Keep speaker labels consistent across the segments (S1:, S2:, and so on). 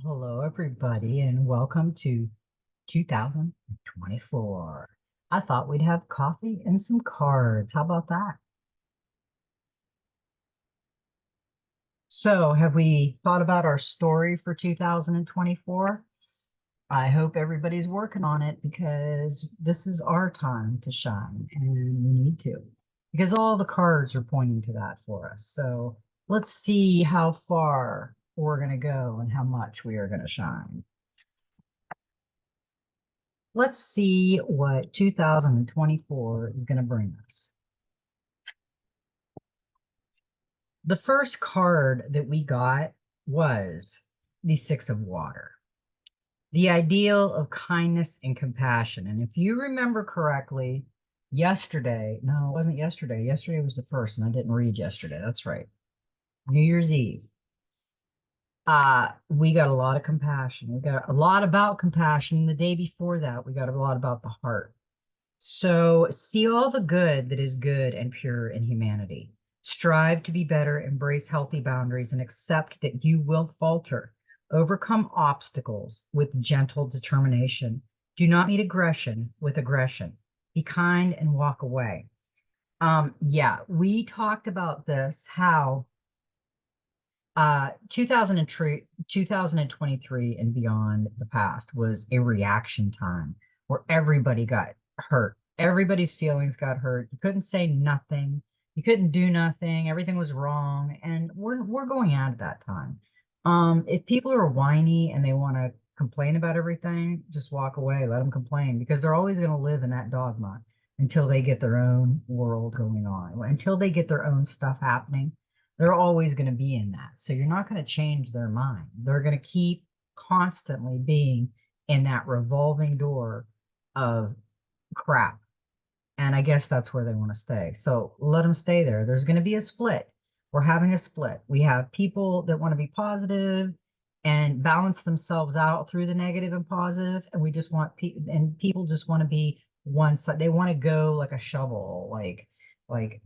S1: Hello, everybody, and welcome to 2024. I thought we'd have coffee and some cards. How about that? So, have we thought about our story for 2024? I hope everybody's working on it because this is our time to shine and we need to, because all the cards are pointing to that for us. So, let's see how far we're going to go and how much we are going to shine. Let's see what 2024 is going to bring us. The first card that we got was the Six of Water, the ideal of kindness and compassion. And if you remember correctly, yesterday, no, it wasn't yesterday. Yesterday was the first, and I didn't read yesterday. That's right. New Year's Eve. We got a lot of compassion. We got a lot about compassion. The day before that, we got a lot about the heart. So see all the good that is good and pure in humanity. Strive to be better, embrace healthy boundaries, and accept that you will falter. Overcome obstacles with gentle determination. Do not meet aggression with aggression. Be kind and walk away. Yeah, we talked about this, how 2023 and beyond, the past, was a reaction time where everybody got hurt. Everybody's feelings got hurt. You couldn't say nothing. You couldn't do nothing. Everything was wrong. And we're going out of that time. If people are whiny and they want to complain about everything, just walk away, let them complain, because they're always going to live in that dogma until they get their own world going on, until they get their own stuff happening. They're always going to be in that. So you're not going to change their mind. They're going to keep constantly being in that revolving door of crap. And I guess that's where they want to stay. So let them stay there. There's going to be a split. We're having a split. We have people that want to be positive and balance themselves out through the negative and positive, and we just want people just want to be one side. They want to go like a shovel, like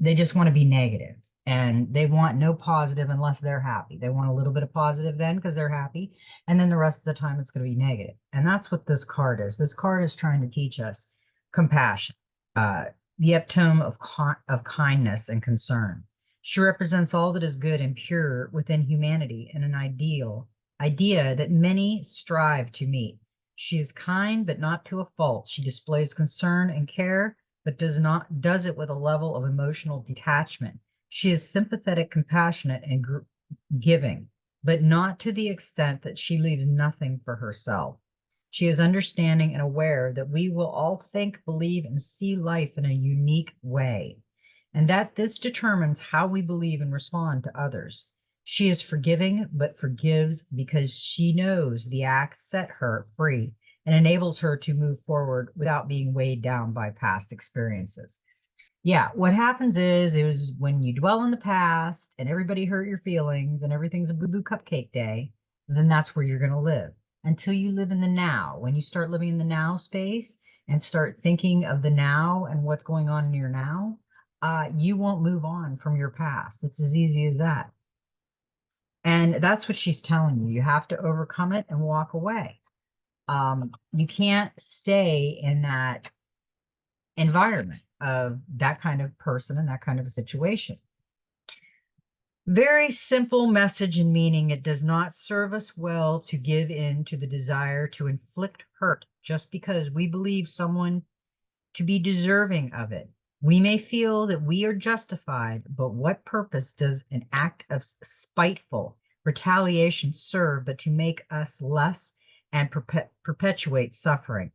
S1: they just want to be negative, and they want no positive unless they're happy. They want a little bit of positive then because they're happy, and then the rest of the time it's going to be negative. And that's what this card is. This card is trying to teach us compassion, the epitome of kindness and concern. She represents all that is good and pure within humanity and an idea that many strive to meet. She is kind, but not to a fault. She displays concern and care, but does it with a level of emotional detachment. She is sympathetic, compassionate, and giving, but not to the extent that she leaves nothing for herself. She is understanding and aware that we will all think, believe, and see life in a unique way, and that this determines how we believe and respond to others. She is forgiving, but forgives because she knows the act set her free and enables her to move forward without being weighed down by past experiences. Yeah, what happens is when you dwell in the past and everybody hurt your feelings and everything's a boo-boo cupcake day, then that's where you're going to live until you live in the now. When you start living in the now space and start thinking of the now and what's going on in your now, you won't move on from your past. It's as easy as that. And that's what she's telling you. You have to overcome it and walk away. You can't stay in that environment of that kind of person and that kind of situation. Very simple message and meaning. It does not serve us well to give in to the desire to inflict hurt just because we believe someone to be deserving of it. We may feel that we are justified, but what purpose does an act of spiteful retaliation serve but to make us less and perpetuate suffering?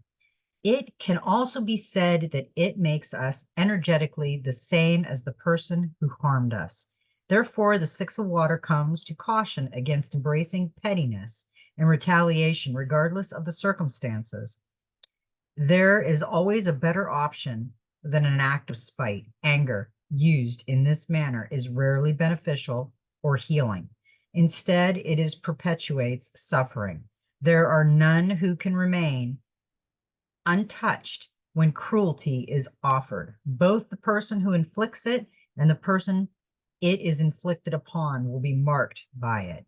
S1: It can also be said that it makes us energetically the same as the person who harmed us. Therefore, the Six of Water comes to caution against embracing pettiness and retaliation, regardless of the circumstances. There is always a better option than an act of spite. Anger used in this manner is rarely beneficial or healing. Instead, it perpetuates suffering. There are none who can remain untouched when cruelty is offered. Both the person who inflicts it and the person it is inflicted upon will be marked by it.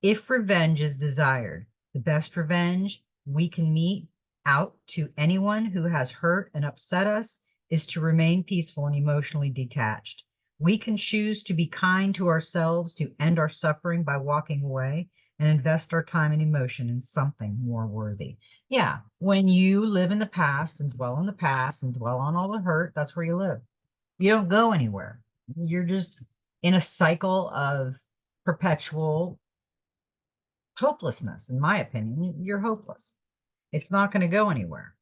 S1: If revenge is desired, the best revenge we can mete out to anyone who has hurt and upset us is to remain peaceful and emotionally detached. We can choose to be kind to ourselves, to end our suffering by walking away, and invest our time and emotion in something more worthy. Yeah, when you live in the past and dwell in the past and dwell on all the hurt, that's where you live. You don't go anywhere. You're just in a cycle of perpetual hopelessness. In my opinion, you're hopeless. It's not going to go anywhere.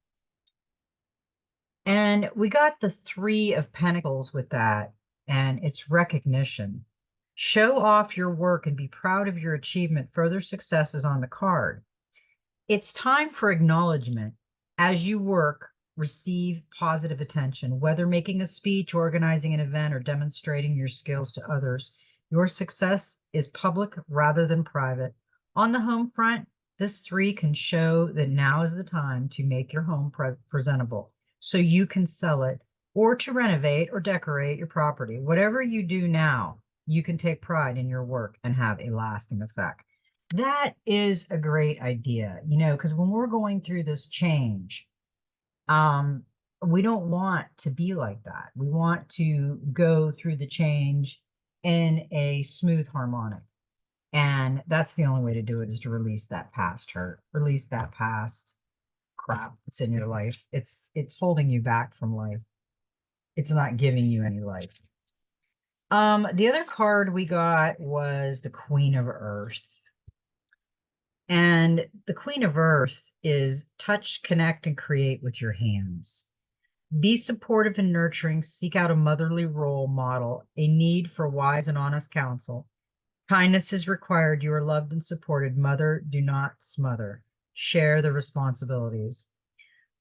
S1: And we got the Three of Pentacles with that, and it's recognition. Show off your work and be proud of your achievement. Further success is on the card. It's time for acknowledgement. As you work, receive positive attention, whether making a speech, organizing an event, or demonstrating your skills to others. Your success is public rather than private. On the home front, this three can show that now is the time to make your home presentable so you can sell it, or to renovate or decorate your property. Whatever you do now, you can take pride in your work and have a lasting effect. That is a great idea, because when we're going through this change, we don't want to be like that. We want to go through the change in a smooth harmonic. And that's the only way to do it, is to release that past hurt, release that past crap that's in your life. It's holding you back from life. It's not giving you any life. The other card we got was the Queen of Earth. And the Queen of Earth is touch, connect, and create with your hands. Be supportive and nurturing. Seek out a motherly role model, a need for wise and honest counsel. Kindness is required. You are loved and supported. Mother, do not smother. Share the responsibilities.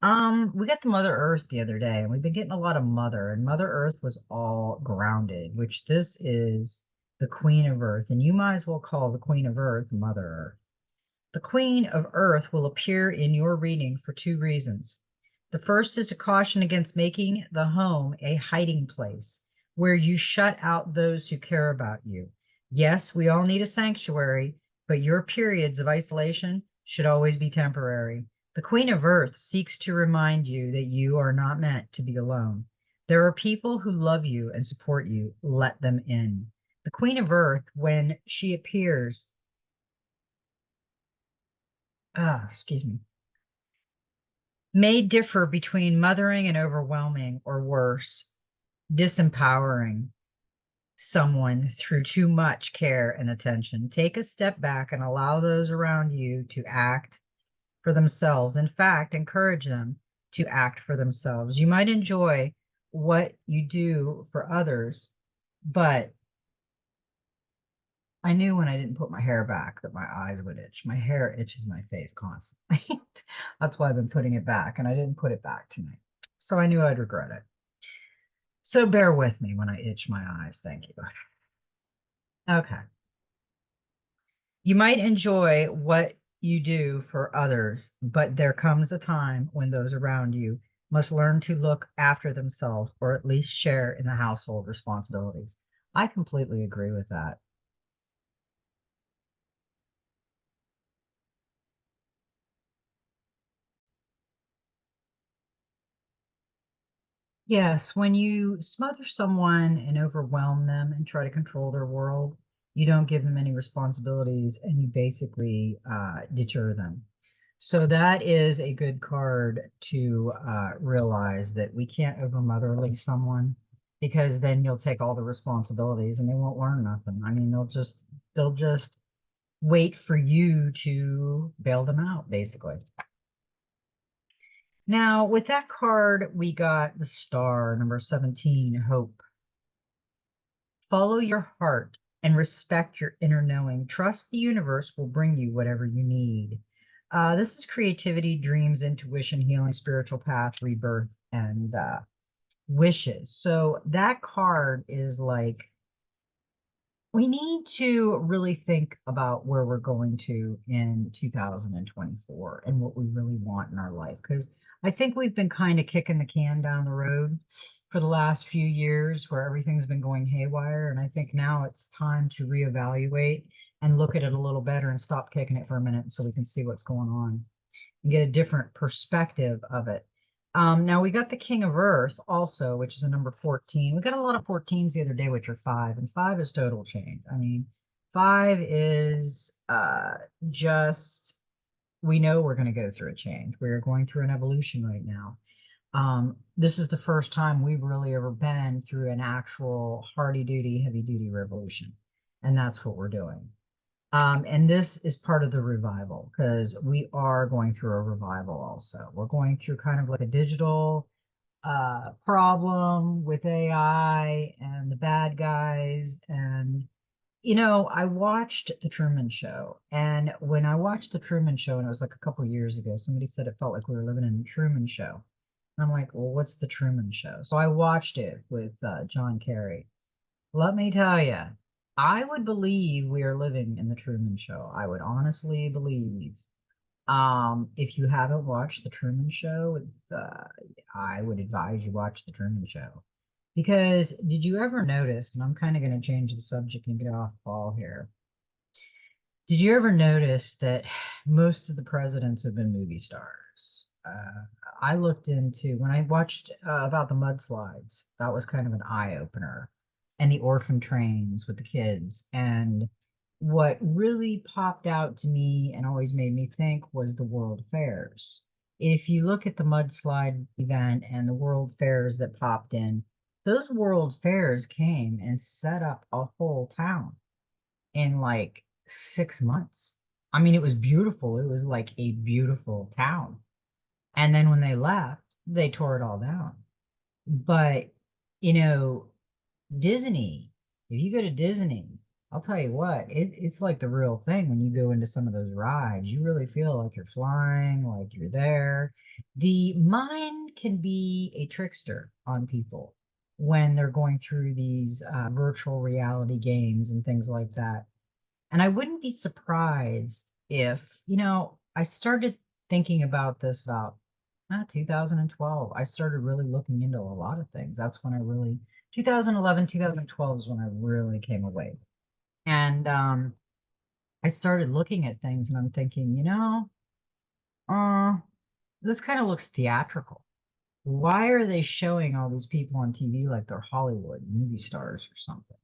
S1: We got the Mother Earth the other day, and we've been getting a lot of Mother, and Mother Earth was all grounded, which this is the Queen of Earth, and you might as well call the Queen of Earth Mother Earth. The Queen of Earth will appear in your reading for two reasons. The first is a caution against making the home a hiding place where you shut out those who care about you. Yes, we all need a sanctuary, but your periods of isolation should always be temporary. The Queen of Earth seeks to remind you that you are not meant to be alone. There are people who love you and support you. Let them in. The Queen of Earth, when she appears, excuse me, may differ between mothering and overwhelming, or worse, disempowering someone through too much care and attention. Take a step back and allow those around you to act for themselves. In fact, encourage them to act for themselves. You might enjoy what you do for others, but I knew when I didn't put my hair back that my eyes would itch. My hair itches my face constantly. That's why I've been putting it back, and I didn't put it back tonight. So I knew I'd regret it. So bear with me when I itch my eyes. Thank you. Okay. You might enjoy what you do for others, but there comes a time when those around you must learn to look after themselves, or at least share in the household responsibilities. I completely agree with that. Yes, when you smother someone and overwhelm them and try to control their world, you don't give them any responsibilities, and you basically deter them. So that is a good card to realize that we can't overmotherly someone, because then you'll take all the responsibilities and they won't learn nothing. I mean, they'll just wait for you to bail them out, basically. Now, with that card, we got the star, number 17, hope. Follow your heart and respect your inner knowing. Trust the universe will bring you whatever you need. This is creativity, dreams, intuition, healing, spiritual path, rebirth, and wishes. So that card is like, we need to really think about where we're going to in 2024 and what we really want in our life. Because I think we've been kind of kicking the can down the road for the last few years, where everything's been going haywire. And I think now it's time to reevaluate and look at it a little better and stop kicking it for a minute so we can see what's going on and get a different perspective of it. Now we got the King of Earth also, which is a number 14. We got a lot of 14s the other day, which are 5, and 5 is total change. I mean, 5 is just, we know we're going to go through a change. We're going through an evolution right now. This is the first time we've really ever been through an actual hardy duty, heavy duty revolution. And that's what we're doing. And this is part of the revival because we are going through a revival also. We're going through kind of like a digital problem with AI and the bad guys. And, you know, I watched The Truman Show. And when I watched The Truman Show, and it was like a couple years ago, somebody said it felt like we were living in The Truman Show. And I'm like, well, what's The Truman Show? So I watched it with John Kerry. Let me tell you, I would believe we are living in the Truman Show. I would honestly believe. If you haven't watched the Truman Show, I would advise you watch the Truman Show. Because did you ever notice, and I'm kind of going to change the subject and get off ball here. Did you ever notice that most of the presidents have been movie stars? I looked into, when I watched about the mudslides, that was kind of an eye opener, and the orphan trains with the kids. And what really popped out to me and always made me think was the world fairs. If you look at the mudslide event and the world fairs that popped in, those world fairs came and set up a whole town in like 6 months. I mean, it was beautiful. It was like a beautiful town. And then when they left, they tore it all down. But, you know, Disney, if you go to Disney, I'll tell you what, it's like the real thing when you go into some of those rides. You really feel like you're flying, like you're there. The mind can be a trickster on people when they're going through these virtual reality games and things like that. And I wouldn't be surprised if, you know, I started thinking about this about 2012. I started really looking into a lot of things. That's when I really, 2011, 2012 is when I really came awake. And I started looking at things and I'm thinking, you know, uh, this kind of looks theatrical. Why are they showing all these people on TV like they're Hollywood movie stars or something?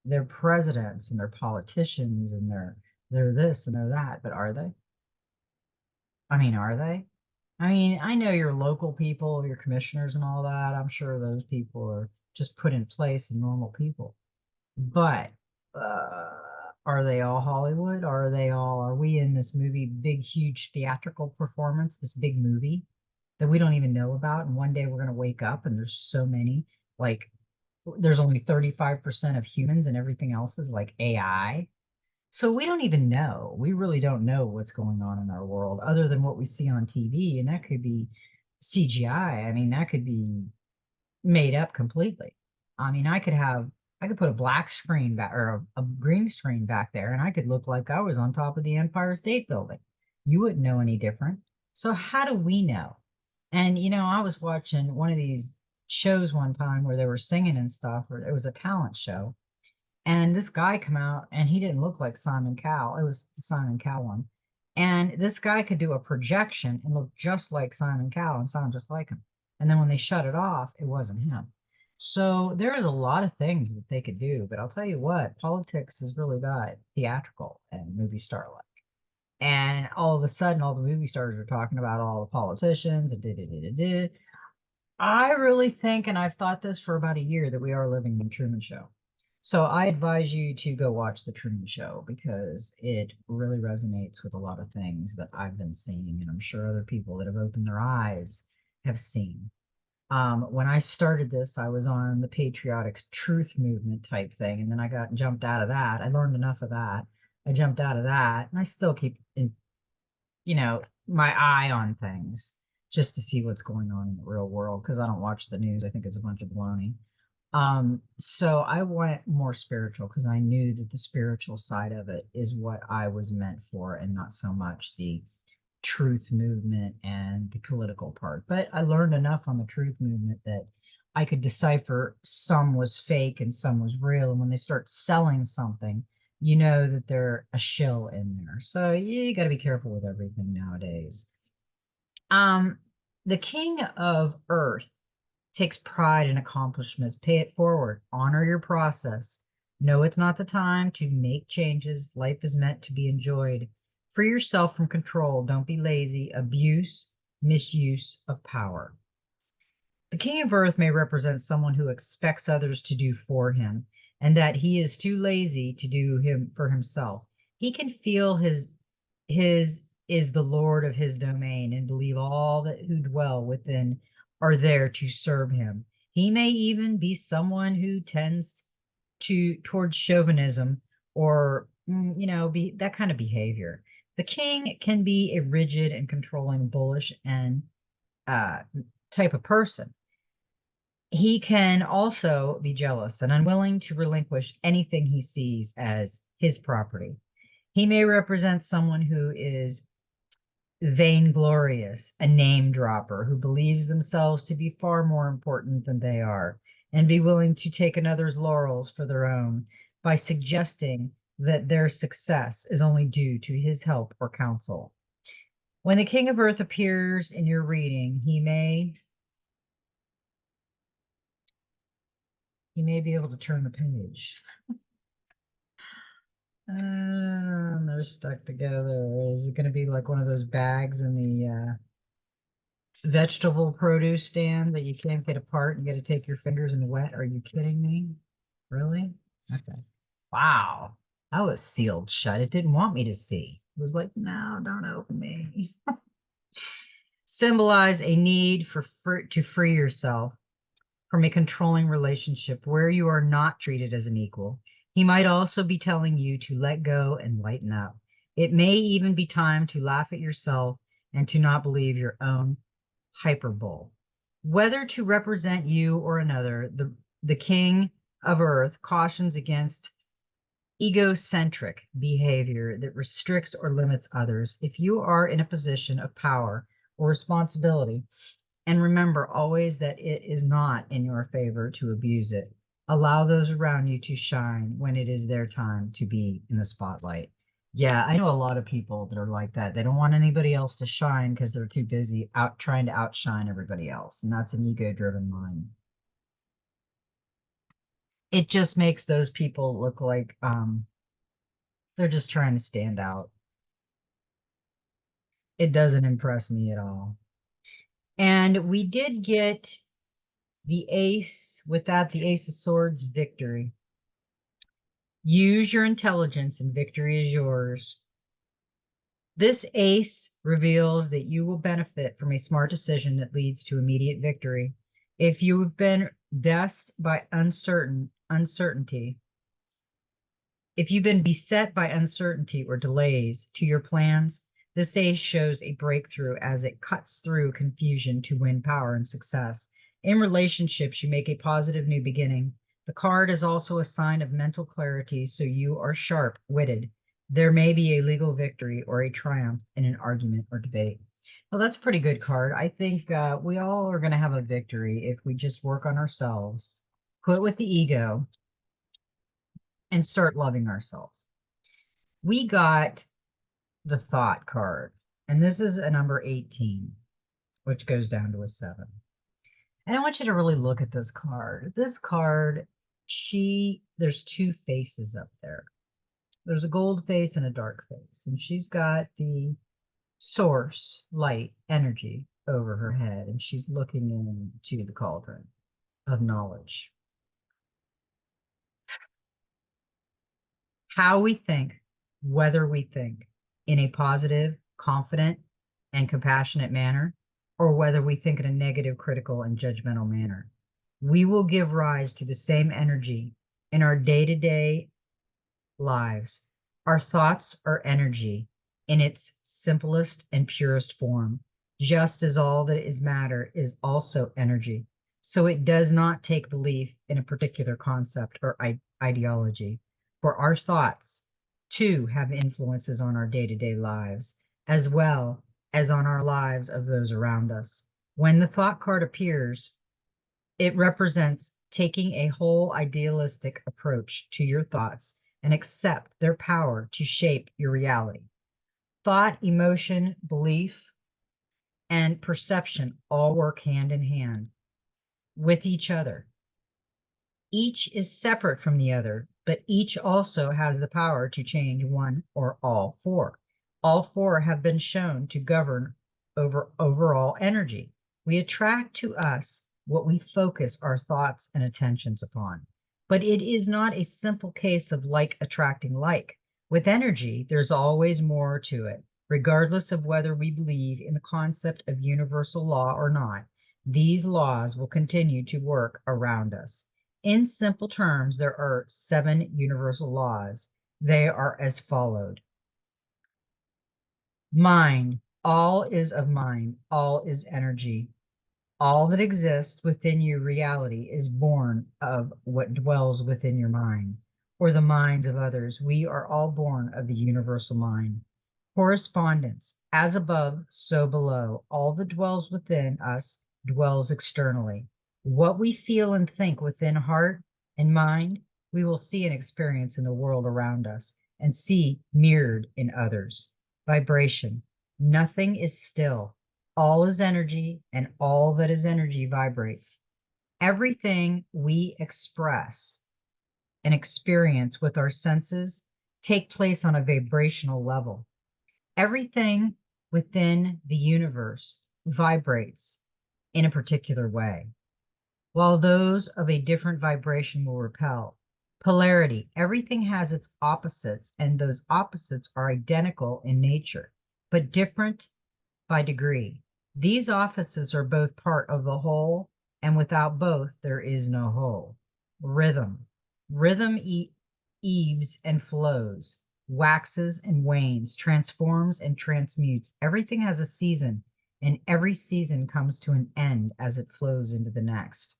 S1: They're presidents and they're politicians and they're this and they're that, but are they? I mean, are they? I mean, I know your local people, your commissioners and all that. I'm sure those people are just put in place and normal people. But are they all Hollywood? Are we in this movie, big, huge theatrical performance, this big movie that we don't even know about? And one day we're going to wake up and there's so many, like, there's only 35% of humans and everything else is like AI. So we don't even know. We really don't know what's going on in our world other than what we see on TV. And that could be CGI. I mean, that could be made up completely. I mean, I could put a black screen back or a green screen back there and I could look like I was on top of the Empire State Building. You wouldn't know any different. So how do we know? And you know, I was watching one of these shows one time where they were singing and stuff, or it was a talent show. And this guy come out and he didn't look like Simon Cowell. It was the Simon Cowell one. And this guy could do a projection and look just like Simon Cowell and sound just like him. And then when they shut it off, it wasn't him. So there is a lot of things that they could do. But I'll tell you what, politics has really got theatrical and movie star like. And all of a sudden, all the movie stars are talking about all the politicians. I really think, and I've thought this for about a year, that we are living in the Truman Show. So I advise you to go watch the Truman Show because it really resonates with a lot of things that I've been seeing, and I'm sure other people that have opened their eyes have seen. When I started this, I was on the patriotic truth movement type thing, and then I got jumped out of that. I learned enough of that. I jumped out of that, and I still keep, you know, my eye on things just to see what's going on in the real world because I don't watch the news. I think it's a bunch of baloney. So I went more spiritual because I knew that the spiritual side of it is what I was meant for and not so much the truth movement and the political part. But I learned enough on the truth movement that I could decipher some was fake and some was real. And when they start selling something you know that they're a shill in there. So you got to be careful with everything nowadays. Um, the king of earth takes pride in accomplishments. Pay it forward. Honor your process. No, it's not the time to make changes. Life is meant to be enjoyed. Free yourself from control. Don't be lazy. Abuse, misuse of power. The king of earth may represent someone who expects others to do for him, and that he is too lazy to do him for himself. He can feel his is the lord of his domain and believe all that who dwell within are there to serve him. He may even be someone who tends towards chauvinism or be that kind of behavior. The king can be a rigid and controlling, bullish and uh, type of person. He can also be jealous and unwilling to relinquish anything he sees as his property. He may represent someone who is vainglorious, a name dropper, who believes themselves to be far more important than they are, and be willing to take another's laurels for their own by suggesting that their success is only due to his help or counsel. When the King of Earth appears in your reading, he may be able to turn the page. They're stuck together. Is it going to be like one of those bags in the vegetable produce stand that you can't get apart and you got to take your fingers and wet? Are you kidding me? Really? Okay. Wow. That was sealed shut. It didn't want me to see. It was like, no, don't open me. Symbolize a need to free yourself from a controlling relationship where you are not treated as an equal. He might also be telling you to let go and lighten up. It may even be time to laugh at yourself and to not believe your own hyperbole. Whether to represent you or another, the King of Earth cautions against egocentric behavior that restricts or limits others. If you are in a position of power or responsibility, and remember always that it is not in your favor to abuse it. Allow those around you to shine when it is their time to be in the spotlight. Yeah, I know a lot of people that are like that. They don't want anybody else to shine because they're too busy out trying to outshine everybody else. And that's an ego-driven mind. It just makes those people look like they're just trying to stand out. It doesn't impress me at all. And we did get the ace, with that, the Ace of Swords, victory. Use your intelligence and victory is yours. This ace reveals that you will benefit from a smart decision that leads to immediate victory. If you have been beset by uncertainty, if you've been beset by uncertainty or delays to your plans, this ace shows a breakthrough as it cuts through confusion to win power and success. In relationships, you make a positive new beginning. The card is also a sign of mental clarity, so you are sharp-witted. There may be a legal victory or a triumph in an argument or debate. Well, that's a pretty good card. I think we all are going to have a victory if we just work on ourselves, quit with the ego, and start loving ourselves. We got the Thought card, and this is a number 18, which goes down to a 7. And I want you to really look at this card. This card, there's two faces up there. There's a gold face and a dark face, and she's got the source, light, energy over her head, and she's looking into the cauldron of knowledge. How we think, whether we think in a positive, confident, and compassionate manner, or whether we think in a negative, critical, and judgmental manner, we will give rise to the same energy in our day-to-day lives. Our thoughts are energy in its simplest and purest form, just as all that is matter is also energy. So it does not take belief in a particular concept or ideology. For our thoughts, too, have influences on our day-to-day lives, as well as on our lives of those around us. When the thought card appears, it represents taking a whole idealistic approach to your thoughts and accept their power to shape your reality. Thought, emotion, belief, and perception all work hand in hand with each other. Each is separate from the other, but each also has the power to change one or all four. All four have been shown to govern over overall energy. We attract to us what we focus our thoughts and attentions upon. But it is not a simple case of like attracting like. With energy, there's always more to it. Regardless of whether we believe in the concept of universal law or not, these laws will continue to work around us. In simple terms, there are 7 universal laws. They are as followed. Mind. All is of mind. All is energy. All that exists within your reality is born of what dwells within your mind, or the minds of others. We are all born of the universal mind. Correspondence. As above, so below. All that dwells within us dwells externally. What we feel and think within heart and mind, we will see and experience in the world around us and see mirrored in others. Vibration. Nothing is still. All is energy, and all that is energy vibrates. Everything we express and experience with our senses take place on a vibrational level. Everything within the universe vibrates in a particular way, while those of a different vibration will repel. Polarity. Everything has its opposites, and those opposites are identical in nature, but different by degree. These opposites are both part of the whole, and without both, there is no whole. Rhythm. Rhythm ebbs and flows, waxes and wanes, transforms and transmutes. Everything has a season, and every season comes to an end as it flows into the next.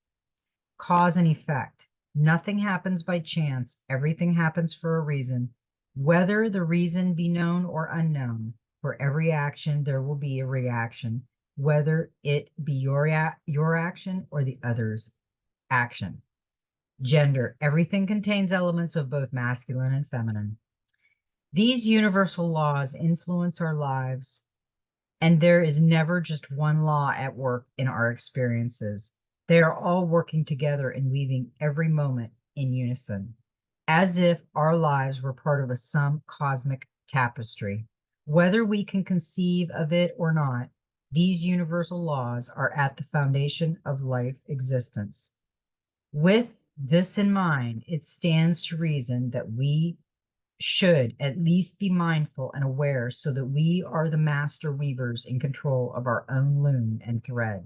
S1: Cause and effect. Nothing happens by chance. Everything happens for a reason, whether the reason be known or unknown. For every action, there will be a reaction, whether it be your action or the other's action. Gender. Everything contains elements of both masculine and feminine. These universal laws influence our lives, and there is never just one law at work in our experiences. They are all working together and weaving every moment in unison, as if our lives were part of some cosmic tapestry. Whether we can conceive of it or not, these universal laws are at the foundation of life existence. With this in mind, it stands to reason that we should at least be mindful and aware so that we are the master weavers in control of our own loom and thread.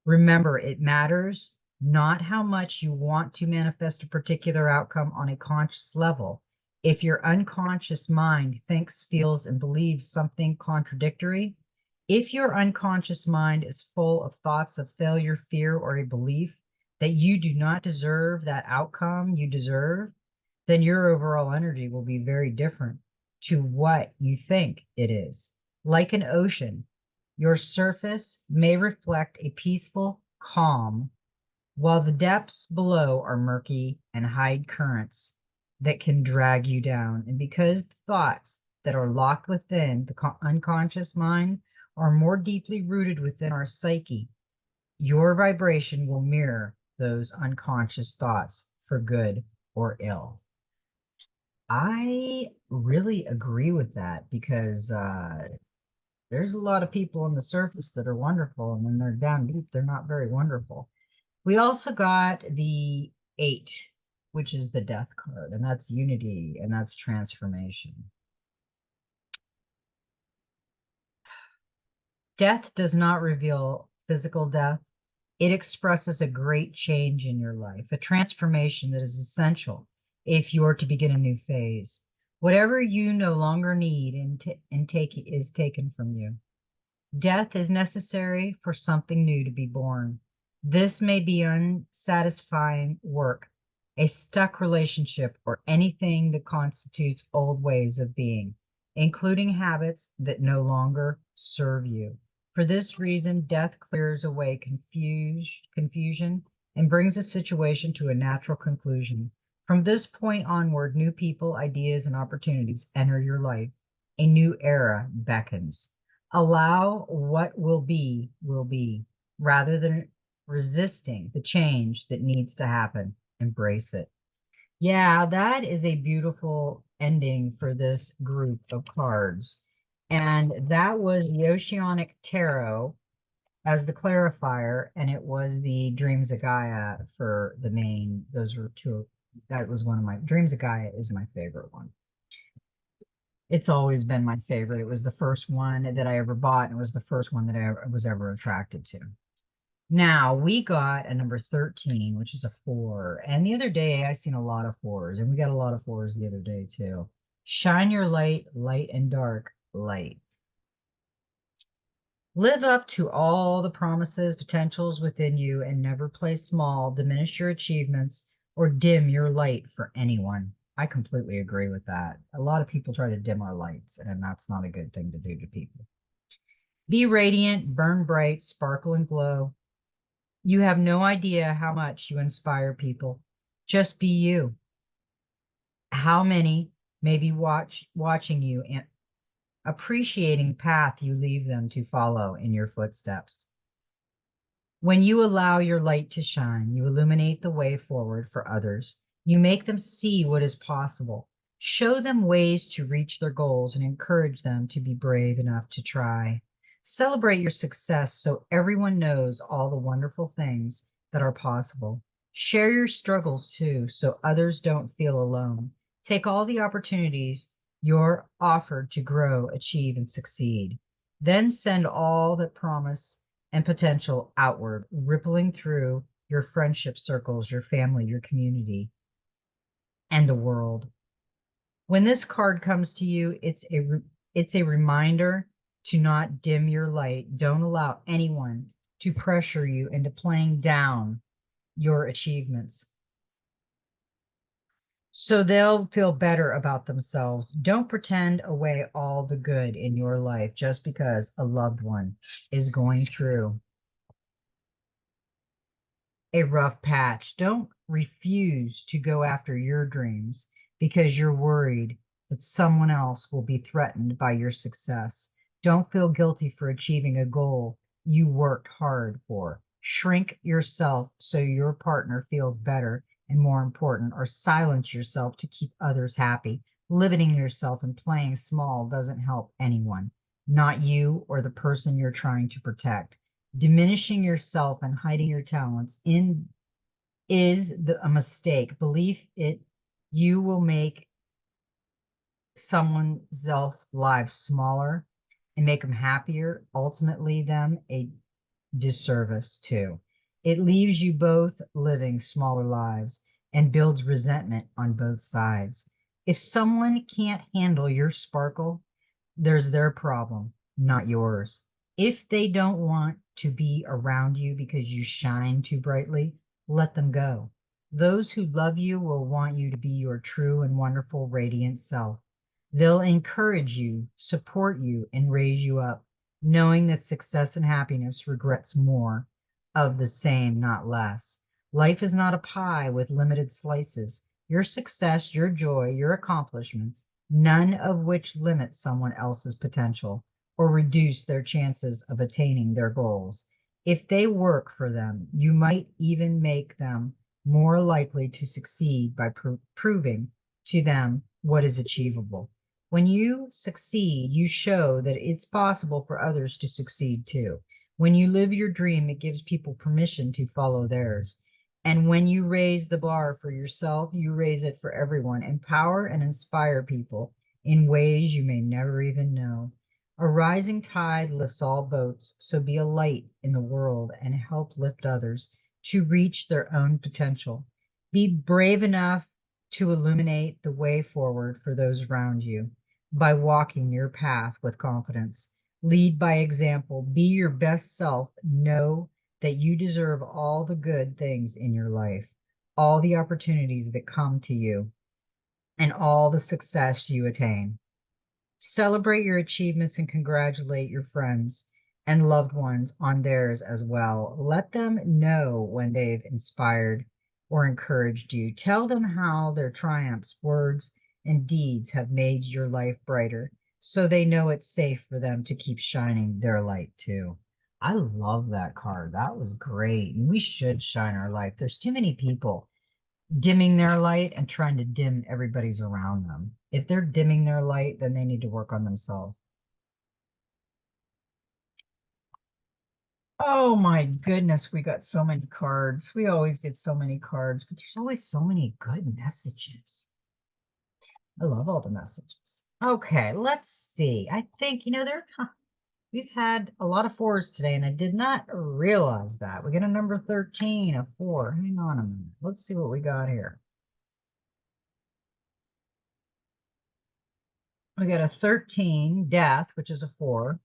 S1: Remember, it matters not how much you want to manifest a particular outcome on a conscious level. If your unconscious mind thinks, feels, and believes something contradictory, if your unconscious mind is full of thoughts of failure, fear, or a belief that you do not deserve that outcome you deserve, then your overall energy will be very different to what you think it is. Like an ocean, your surface may reflect a peaceful calm, while the depths below are murky and hide currents that can drag you down. And because the thoughts that are locked within the unconscious mind are more deeply rooted within our psyche, your vibration will mirror those unconscious thoughts for good or ill. I really agree with that because there's a lot of people on the surface that are wonderful, and when they're down deep, they're not very wonderful. We also got the 8, which is the death card, and that's unity, and that's transformation. Death does not reveal physical death. It expresses a great change in your life, a transformation that is essential if you are to begin a new phase. Whatever you no longer need is taken from you. Death is necessary for something new to be born. This may be unsatisfying work, a stuck relationship, or anything that constitutes old ways of being, including habits that no longer serve you. For this reason, death clears away confusion and brings a situation to a natural conclusion. From this point onward, new people, ideas, and opportunities enter your life. A new era beckons. Allow what will be, rather than resisting the change that needs to happen. Embrace it. Yeah, that is a beautiful ending for this group of cards. And that was the Oceanic Tarot as the clarifier, and it was the Dreams of Gaia for the main. Those were two. That was one of my Dreams of Gaia is my favorite one. It's always been my favorite. It was the first one that I ever bought, and it was the first one that I was ever attracted to. Now we got a number 13, which is a 4. And the other day I seen a lot of 4s, and we got a lot of 4s the other day too. Shine your light, light and dark, light. Live up to all the promises, potentials within you, and never play small, diminish your achievements, or dim your light for anyone. I completely agree with that. A lot of people try to dim our lights, and that's not a good thing to do to people. Be radiant, burn bright, sparkle and glow. You have no idea how much you inspire people. Just be you. How many may be watching you and appreciating path you leave them to follow in your footsteps. When you allow your light to shine, you illuminate the way forward for others. You make them see what is possible. Show them ways to reach their goals and encourage them to be brave enough to try. Celebrate your success so everyone knows all the wonderful things that are possible. Share your struggles too, so others don't feel alone. Take all the opportunities you're offered to grow, achieve, and succeed. Then send all that promise and potential outward, rippling through your friendship circles, your family, your community, and the world. When this card comes to you, it's a reminder to not dim your light. Don't allow anyone to pressure you into playing down your achievements, so they'll feel better about themselves. Don't pretend away all the good in your life just because a loved one is going through a rough patch. Don't refuse to go after your dreams because you're worried that someone else will be threatened by your success. Don't feel guilty for achieving a goal you worked hard for. Shrink yourself so your partner feels better and more important, or silence yourself to keep others happy. Limiting yourself and playing small doesn't help anyone, not you or the person you're trying to protect. Diminishing yourself and hiding your talents is a mistake. Believe it, you will make someone else's life smaller and make them happier, ultimately them a disservice too. It leaves you both living smaller lives and builds resentment on both sides. If someone can't handle your sparkle, there's their problem, not yours. If they don't want to be around you because you shine too brightly, let them go. Those who love you will want you to be your true and wonderful, radiant self. They'll encourage you, support you, and raise you up, knowing that success and happiness regrets more of the same, not less. Life is not a pie with limited slices. Your success, your joy, your accomplishments, none of which limit someone else's potential or reduce their chances of attaining their goals. If they work for them, you might even make them more likely to succeed by proving to them what is achievable. When you succeed, you show that it's possible for others to succeed too. When you live your dream, it gives people permission to follow theirs. And when you raise the bar for yourself, you raise it for everyone. Empower and inspire people in ways you may never even know. A rising tide lifts all boats, so be a light in the world and help lift others to reach their own potential. Be brave enough to illuminate the way forward for those around you by walking your path with confidence. Lead by example. Be your best self. Know that you deserve all the good things in your life, all the opportunities that come to you, and all the success you attain. Celebrate your achievements and congratulate your friends and loved ones on theirs as well. Let them know when they've inspired or encouraged you. Tell them how their triumphs, words, and deeds have made your life brighter, so they know it's safe for them to keep shining their light too. I love that card. That was great. And we should shine our light. There's too many people dimming their light and trying to dim everybody's around them. If they're dimming their light, then they need to work on themselves. Oh my goodness, we got so many cards. We always get so many cards, but there's always so many good messages. I love all the messages. Okay, let's see. I think, we've had a lot of fours today, and I did not realize that. We get a number 13, a 4. Hang on a minute. Let's see what we got here. We got a 13, death, which is a 4.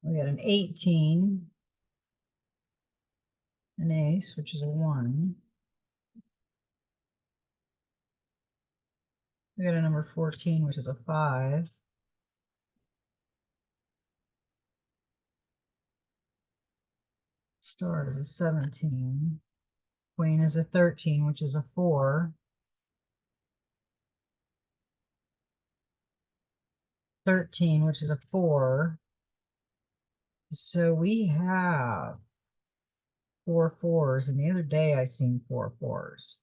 S1: We got an 18, an ace, which is a 1. We got a number 14, which is a 5. Star is a 17. Queen is a 13, which is a 4. 13, which is a 4. So we have 4 4s, and the other day I seen 4 4s.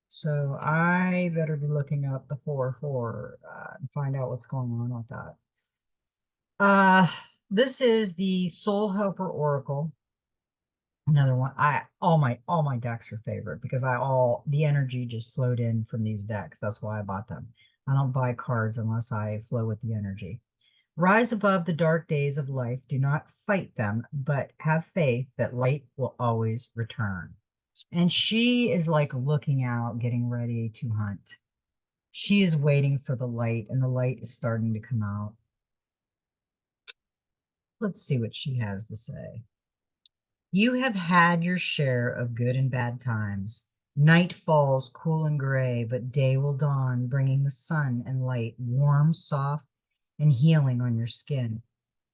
S1: So I better be looking up the 4 4 and find out what's going on with that. This is the Soul Helper Oracle. Another one. All my decks are favorite because the energy just flowed in from these decks. That's why I bought them. I don't buy cards unless I flow with the energy. Rise above the dark days of life. Do not fight them, but have faith that light will always return. And she is like looking out, getting ready to hunt. She is waiting for the light, and the light is starting to come out. Let's see what she has to say. You have had your share of good and bad times. Night falls cool and gray, but day will dawn, bringing the sun and light, warm, soft, and healing on your skin.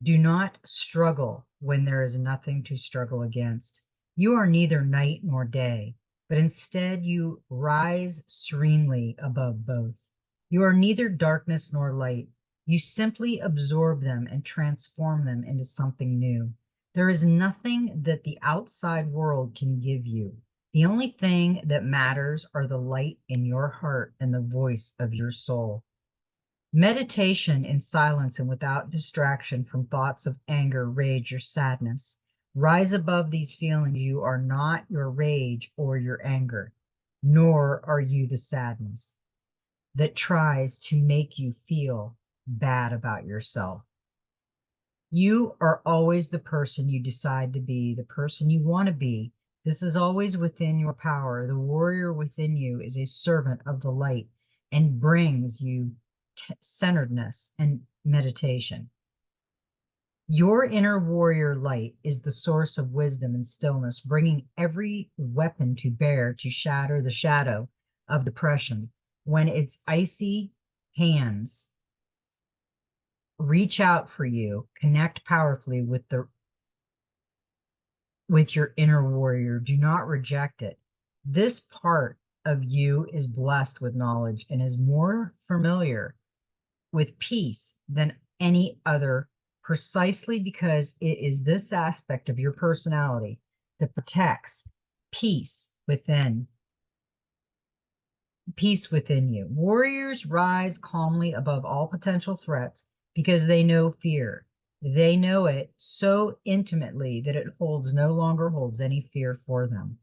S1: Do not struggle when there is nothing to struggle against. You are neither night nor day, but instead you rise serenely above both. You are neither darkness nor light. You simply absorb them and transform them into something new. There is nothing that the outside world can give you. The only thing that matters are the light in your heart and the voice of your soul. Meditation in silence and without distraction from thoughts of anger, rage, or sadness. Rise above these feelings. You are not your rage or your anger, nor are you the sadness that tries to make you feel bad about yourself. You are always the person you decide to be, the person you want to be. This is always within your power. The warrior within you is a servant of the light and brings you centeredness and meditation. Your inner warrior light is the source of wisdom and stillness, bringing every weapon to bear to shatter the shadow of depression. When its icy hands reach out for you, connect powerfully with your inner warrior. Do not reject it. This part of you is blessed with knowledge and is more familiar with peace than any other, precisely because it is this aspect of your personality that protects peace within you. Warriors rise calmly above all potential threats because they know fear. They know it so intimately that it no longer holds any fear for them.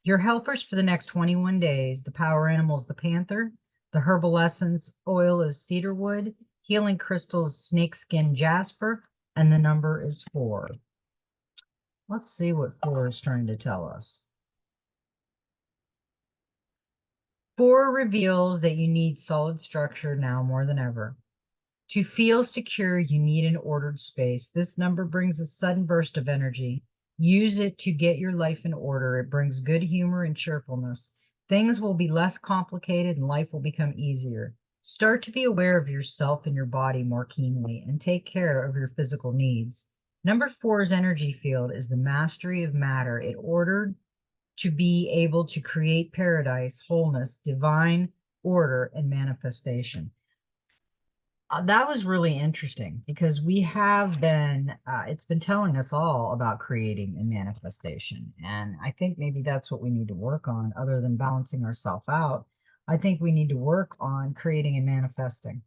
S1: Your helpers for the next 21 days, the power animals, the panther, the herbal essence oil is cedarwood, healing crystals, snakeskin jasper, and the number is 4. Let's see what 4 is trying to tell us. 4 reveals that you need solid structure now more than ever. To feel secure, you need an ordered space. This number brings a sudden burst of energy. Use it to get your life in order. It brings good humor and cheerfulness. Things will be less complicated and life will become easier. Start to be aware of yourself and your body more keenly and take care of your physical needs. Number 4's energy field is the mastery of matter. It ordered to be able to create paradise, wholeness, divine order, and manifestation. That was really interesting because we have been, it's been telling us all about creating and manifestation. And I think maybe that's what we need to work on other than balancing ourselves out. I think we need to work on creating and manifesting.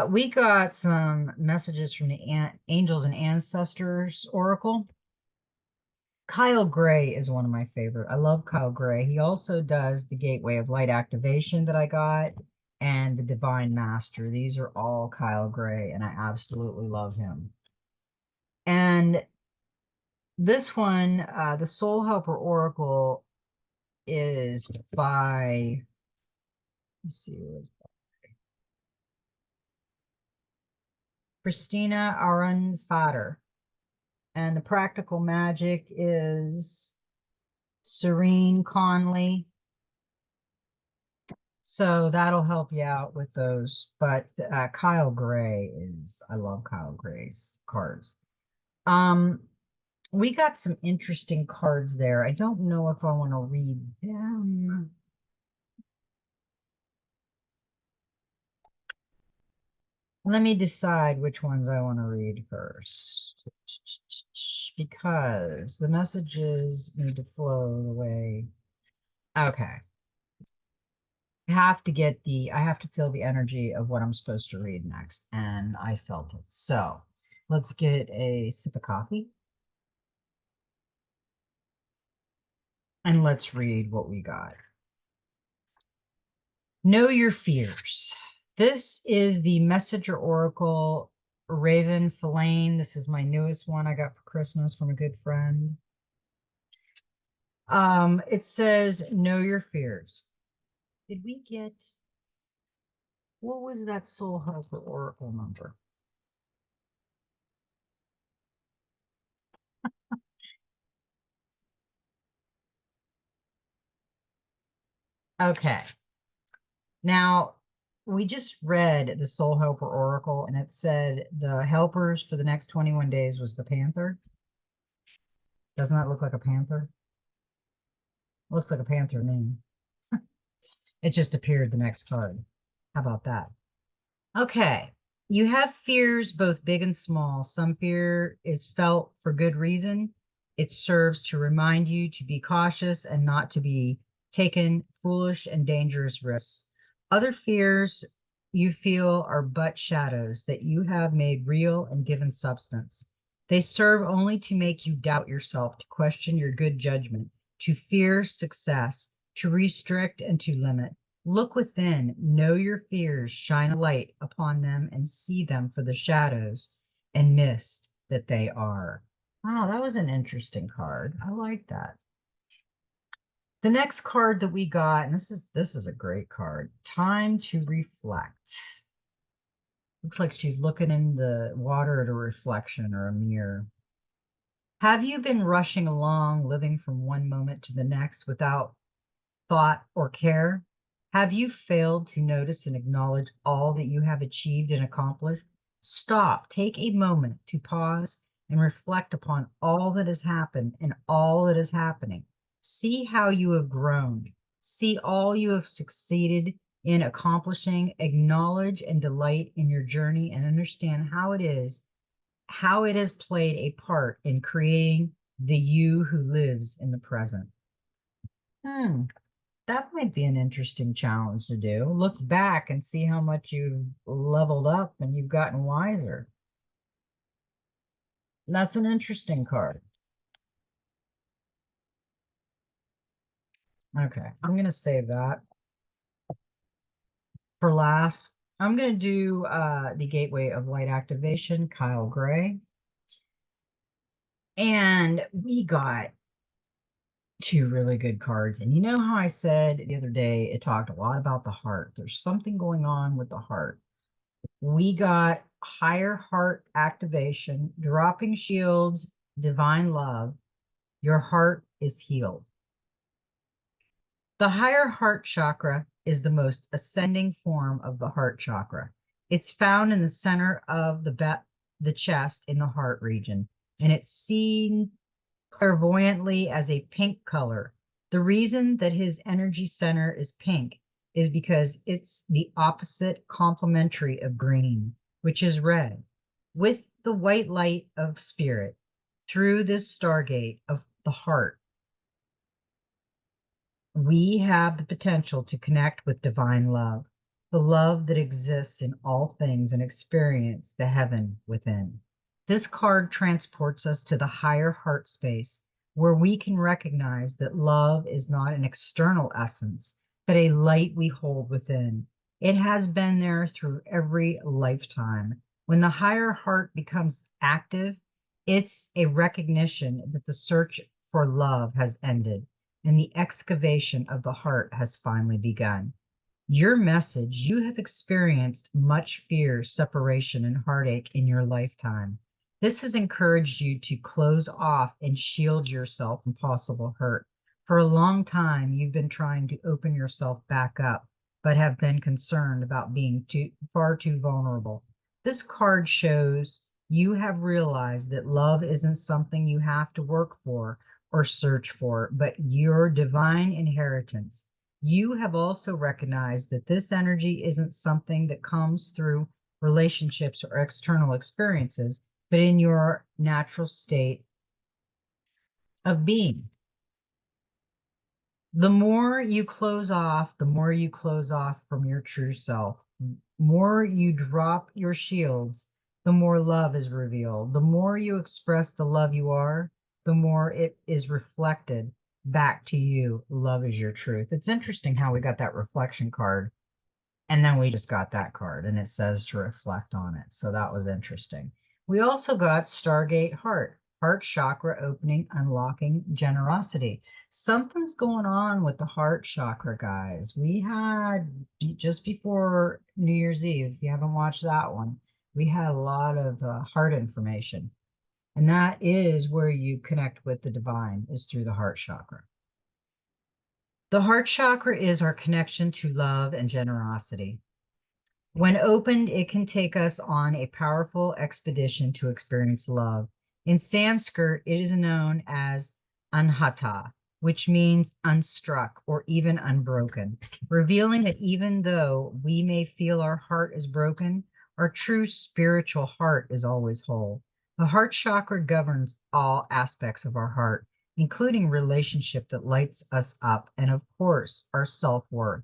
S1: We got some messages from the Angels and Ancestors Oracle. Kyle Gray is one of my favorite. I love Kyle Gray. He also does the Gateway of Light Activation that I got and the Divine Master. These are all Kyle Gray, and I absolutely love him. And this one, the Soul Helper Oracle, is by, let's see, Christina Aron-Fader. And the practical magic is Serene Conley. So that'll help you out with those. But Kyle Gray is, I love Kyle Gray's cards. We got some interesting cards there. I don't know if I want to read them. Let me decide which ones I want to read first. Because the messages need to flow the way. Okay. I have to feel the energy of what I'm supposed to read next. And I felt it. So let's get a sip of coffee. And let's read what we got. Know your fears. This is the Messenger Oracle Raven Filane. This is my newest one I got for Christmas from a good friend. It says, know your fears. Did we get, what was that Soul Helper Oracle number? Okay. Now, we just read the Soul Helper Oracle, and it said the helpers for the next 21 days was the panther. Doesn't that look like a panther? Looks like a panther name. It just appeared the next card. How about that? Okay. You have fears, both big and small. Some fear is felt for good reason. It serves to remind you to be cautious and not to be taken foolish and dangerous risks. Other fears you feel are but shadows that you have made real and given substance. They serve only to make you doubt yourself, to question your good judgment, to fear success, to restrict and to limit. Look within, know your fears, shine a light upon them, and see them for the shadows and mist that they are. Wow, that was an interesting card. I like that. The next card that we got, and this is a great card. Time to reflect. Looks like she's looking in the water at a reflection or a mirror. Have you been rushing along, living from one moment to the next without thought or care? Have you failed to notice and acknowledge all that you have achieved and accomplished? Stop, take a moment to pause and reflect upon all that has happened and all that is happening. See how you have grown. See all you have succeeded in accomplishing. Acknowledge and delight in your journey and understand how it has played a part in creating the you who lives in the present. That might be an interesting challenge to do. Look back and see how much you've leveled up and you've gotten wiser. That's an interesting card. Okay, I'm going to save that for last. I'm going to do the Gateway of Light Activation, Kyle Gray. And we got two really good cards. And you know how I said the other day, it talked a lot about the heart. There's something going on with the heart. We got higher heart activation, dropping shields, divine love. Your heart is healed. The higher heart chakra is the most ascending form of the heart chakra. It's found in the center of the chest in the heart region, and it's seen clairvoyantly as a pink color. The reason that his energy center is pink is because it's the opposite complementary of green, which is red. With the white light of spirit through this stargate of the heart, we have the potential to connect with divine love, the love that exists in all things, and experience the heaven within. This card transports us to the higher heart space, where we can recognize that love is not an external essence, but a light we hold within. It has been there through every lifetime. When the higher heart becomes active, it's a recognition that the search for love has ended and the excavation of the heart has finally begun. Your message: you have experienced much fear, separation, and heartache in your lifetime. This has encouraged you to close off and shield yourself from possible hurt. For a long time, you've been trying to open yourself back up, but have been concerned about being far too vulnerable. This card shows you have realized that love isn't something you have to work for or search for, but your divine inheritance. You have also recognized that this energy isn't something that comes through relationships or external experiences, but in your natural state of being. The more you close off, the more you close off from your true self. More you drop your shields, the more love is revealed. The more you express the love you are, the more it is reflected back to you. Love is your truth. It's interesting how we got that reflection card, and then we just got that card, and it says to reflect on it. So that was interesting. We also got Stargate heart chakra opening, unlocking generosity. Something's going on with the heart chakra, guys. We had just before New Year's Eve, if you haven't watched that one, we had a lot of heart information. And that is where you connect with the divine, is through the heart chakra. The heart chakra is our connection to love and generosity. When opened, it can take us on a powerful expedition to experience love. In Sanskrit, it is known as anhata, which means unstruck or even unbroken, revealing that even though we may feel our heart is broken, our true spiritual heart is always whole. The heart chakra governs all aspects of our heart, including relationship that lights us up, and of course, our self-worth.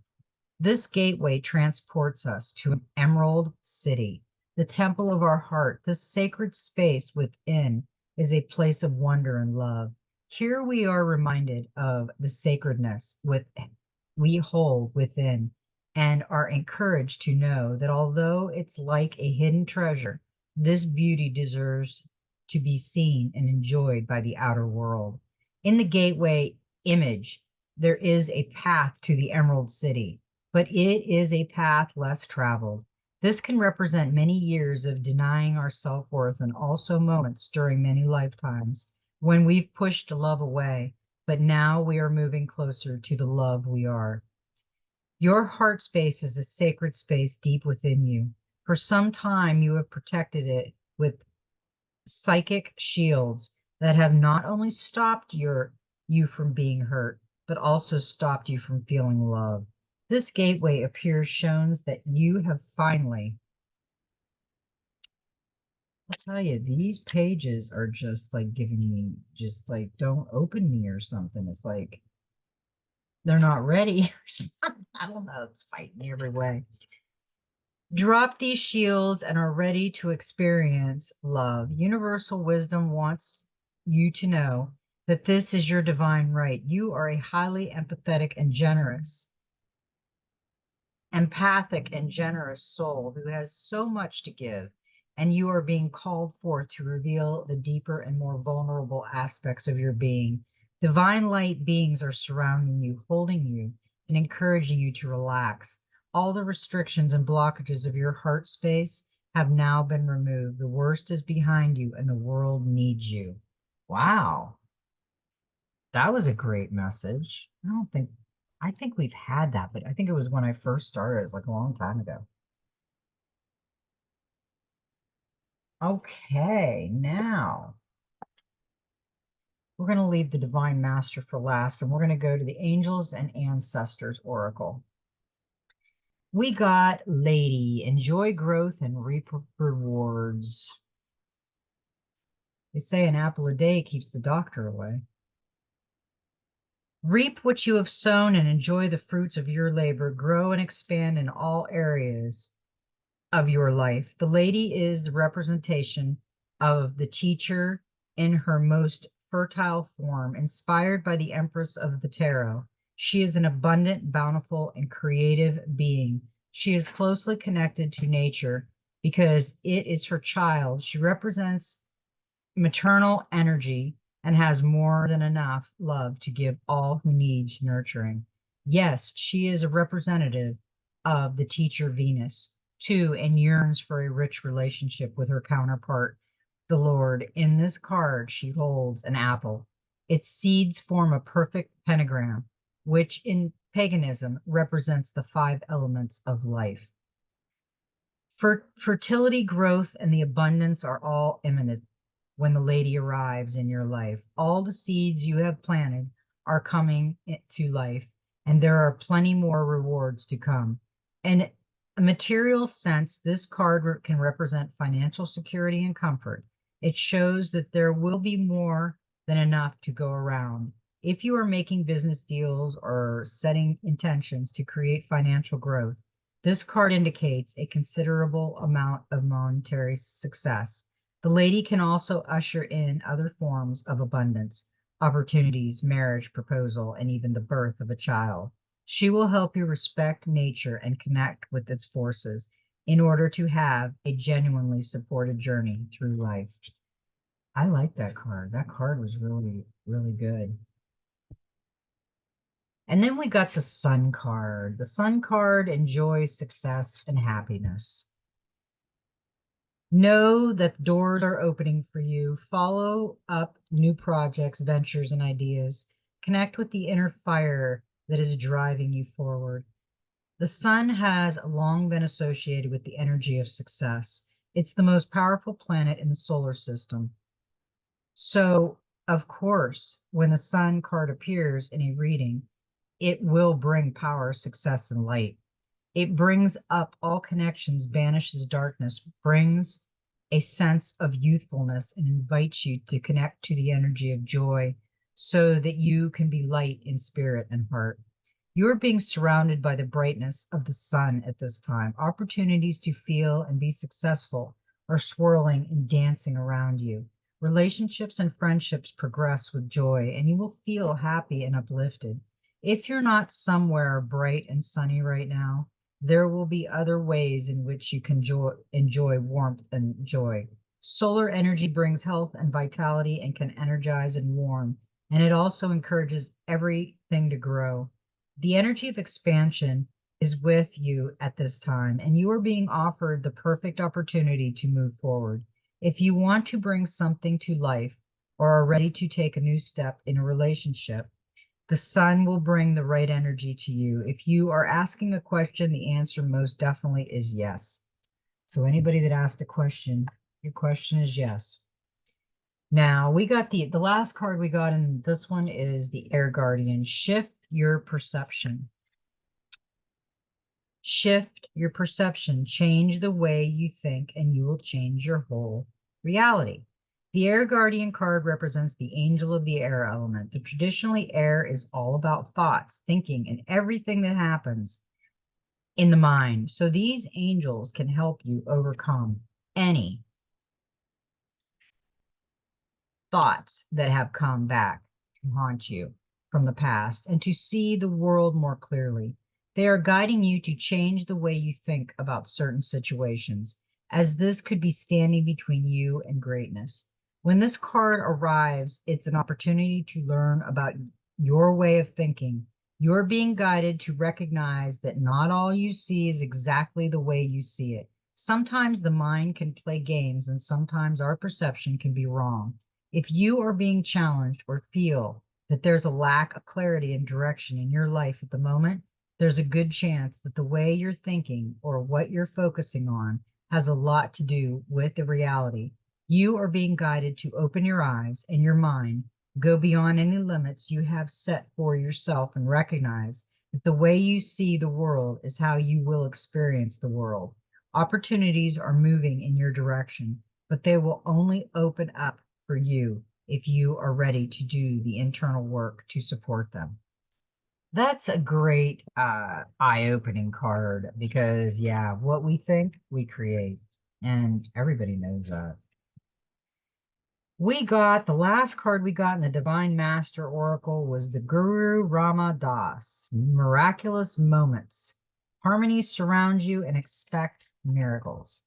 S1: This gateway transports us to an emerald city, the temple of our heart. This sacred space within is a place of wonder and love. Here we are reminded of the sacredness we hold within, and are encouraged to know that although it's like a hidden treasure, this beauty deserves to be seen and enjoyed by the outer world. In the gateway image, there is a path to the Emerald City, but it is a path less traveled. This can represent many years of denying our self-worth, and also moments during many lifetimes when we've pushed love away, but now we are moving closer to the love we are. Your heart space is a sacred space deep within you. For some time, you have protected it with psychic shields that have not only stopped you from being hurt, but also stopped you from feeling love. This gateway appears shows that you have finally, I'll tell you, these pages are just like giving me, just like, don't open me or something. It's like they're not ready or something. I don't know. It's fighting me every way. Drop these shields and are ready to experience love. Universal wisdom wants you to know that this is your divine right. You are a highly empathic and generous soul who has so much to give, and you are being called forth to reveal the deeper and more vulnerable aspects of your being. Divine light beings are surrounding you, holding you, and encouraging you to relax. All the restrictions and blockages of your heart space have now been removed. The worst is behind you, and the world needs you. Wow, that was a great message. I think we've had that, but I think it was when I first started. It was like a long time ago. Okay, now we're going to leave the Divine Master for last, and we're going to go to the Angels and Ancestors Oracle. We got Lady, enjoy growth and reap rewards. They say an apple a day keeps the doctor away. Reap what you have sown and enjoy the fruits of your labor. Grow and expand in all areas of your life. The lady is the representation of the teacher in her most fertile form, inspired by the Empress of the Tarot. She is an abundant, bountiful, and creative being. She is closely connected to nature because it is her child. She represents maternal energy and has more than enough love to give all who needs nurturing. Yes, she is a representative of the teacher Venus, too, and yearns for a rich relationship with her counterpart, the Lord. In this card, she holds an apple. Its seeds form a perfect pentagram, which in paganism represents the five elements of life. Fertility, growth, and the abundance are all imminent when the lady arrives in your life. All the seeds you have planted are coming to life, and there are plenty more rewards to come. In a material sense, this card can represent financial security and comfort. It shows that there will be more than enough to go around. If you are making business deals or setting intentions to create financial growth, this card indicates a considerable amount of monetary success. The lady can also usher in other forms of abundance, opportunities, marriage, proposal, and even the birth of a child. She will help you respect nature and connect with its forces in order to have a genuinely supported journey through life. I like that card. That card was really, really good. And then we got the Sun card. The Sun card enjoys success and happiness. Know that doors are opening for you. Follow up new projects, ventures, and ideas. Connect with the inner fire that is driving you forward. The sun has long been associated with the energy of success. It's the most powerful planet in the solar system. So, of course, when the sun card appears in a reading, it will bring power, success, and light. It brings up all connections, banishes darkness, brings a sense of youthfulness, and invites you to connect to the energy of joy so that you can be light in spirit and heart. You are being surrounded by the brightness of the sun at this time. Opportunities to feel and be successful are swirling and dancing around you. Relationships and friendships progress with joy, and you will feel happy and uplifted. If you're not somewhere bright and sunny right now, there will be other ways in which you can enjoy warmth and joy. Solar energy brings health and vitality and can energize and warm, and it also encourages everything to grow. The energy of expansion is with you at this time, and you are being offered the perfect opportunity to move forward. If you want to bring something to life or are ready to take a new step in a relationship, the sun will bring the right energy to you. If you are asking a question, the answer most definitely is yes. So anybody that asked a question, your question is yes. Now we got the last card we got in this one is the Air Guardian. Shift your perception. Shift your perception. Change the way you think and you will change your whole reality. The Air Guardian card represents the angel of the air element. The traditionally air is all about thoughts, thinking, and everything that happens in the mind. So these angels can help you overcome any thoughts that have come back to haunt you from the past and to see the world more clearly. They are guiding you to change the way you think about certain situations, as this could be standing between you and greatness. When this card arrives, it's an opportunity to learn about your way of thinking. You're being guided to recognize that not all you see is exactly the way you see it. Sometimes the mind can play games, and sometimes our perception can be wrong. If you are being challenged or feel that there's a lack of clarity and direction in your life at the moment, there's a good chance that the way you're thinking or what you're focusing on has a lot to do with the reality. You are being guided to open your eyes and your mind, go beyond any limits you have set for yourself, and recognize that the way you see the world is how you will experience the world. Opportunities are moving in your direction, but they will only open up for you if you are ready to do the internal work to support them. That's a great eye-opening card because, yeah, what we think, we create. And everybody knows that. We got the last card we got in the Divine Master Oracle was the Guru Ramdas. Miraculous moments. Harmonies surround you and expect miracles.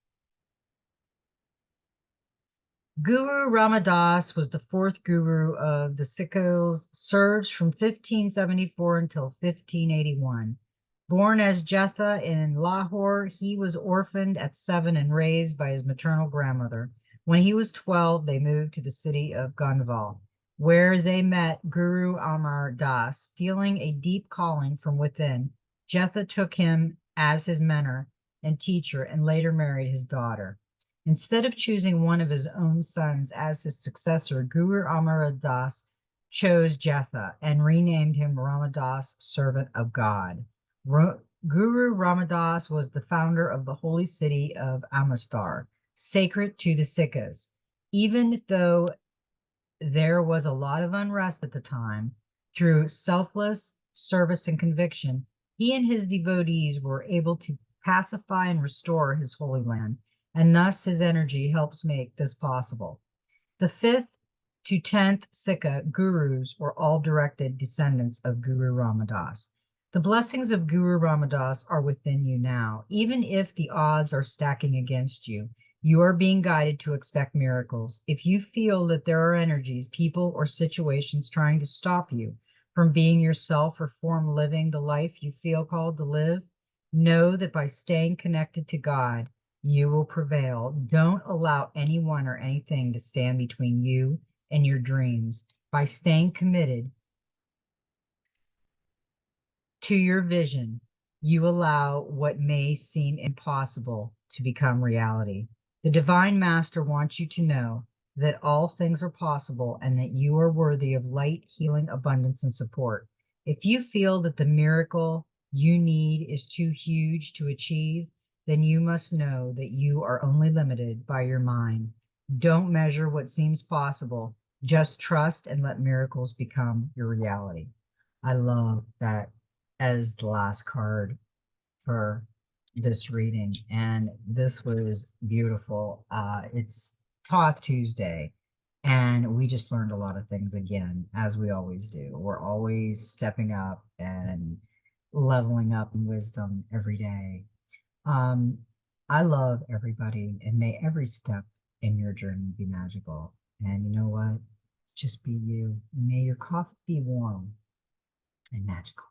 S1: Guru Ramdas was the fourth guru of the Sikhs, served from 1574 until 1581. Born as Jetha in Lahore, he was orphaned at 7 and raised by his maternal grandmother. When he was 12, they moved to the city of Gondval, where they met Guru Amar Das. Feeling a deep calling from within, Jetha took him as his mentor and teacher and later married his daughter. Instead of choosing one of his own sons as his successor, Guru Amar Das chose Jetha and renamed him Ramadas, servant of God. Guru Ramadas was the founder of the holy city of Amritsar, sacred to the Sikhs. Even though there was a lot of unrest at the time, through selfless service and conviction, he and his devotees were able to pacify and restore his holy land, and thus his energy helps make this possible. The 5th to 10th Sikha gurus were all directed descendants of Guru Ramadas. The blessings of Guru Ramadas are within you now. Even if the odds are stacking against you, you are being guided to expect miracles. If you feel that there are energies, people, or situations trying to stop you from being yourself or living the life you feel called to live, know that by staying connected to God, you will prevail. Don't allow anyone or anything to stand between you and your dreams. By staying committed to your vision, you allow what may seem impossible to become reality. The Divine Master wants you to know that all things are possible and that you are worthy of light, healing, abundance, and support. If you feel that the miracle you need is too huge to achieve, then you must know that you are only limited by your mind. Don't measure what seems possible. Just trust and let miracles become your reality. I love that as the last card for this reading, and this was beautiful. It's Thoth Tuesday, and we just learned a lot of things again, as we always do. We're always stepping up and leveling up in wisdom every day. I love everybody, and may every step in your journey be magical. And you know what? Just be you. May your coffee be warm and magical.